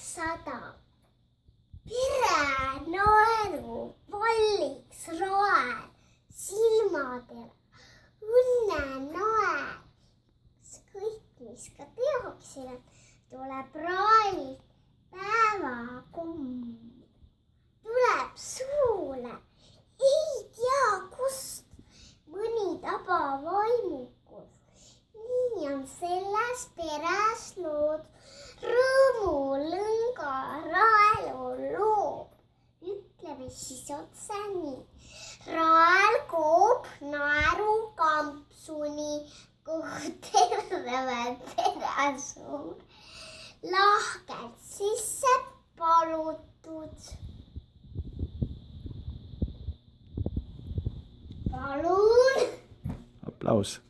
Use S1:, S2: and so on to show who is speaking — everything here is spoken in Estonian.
S1: 100. pere naeru valliks roel silmadel. Õnne naer, kõik, mis ka tehakse, tuleb raalilt päevakumm. Tuleb suule, ei tea kust, mõni tabavaimukus. Nii on selles peres lood, rõõmulõnga raelu loob. Ütleme siis otse nii. Rael koob naeru kampsuni, kuhu terve pere suur. Lahkelt sisse palutud. Palun.
S2: Aplaus.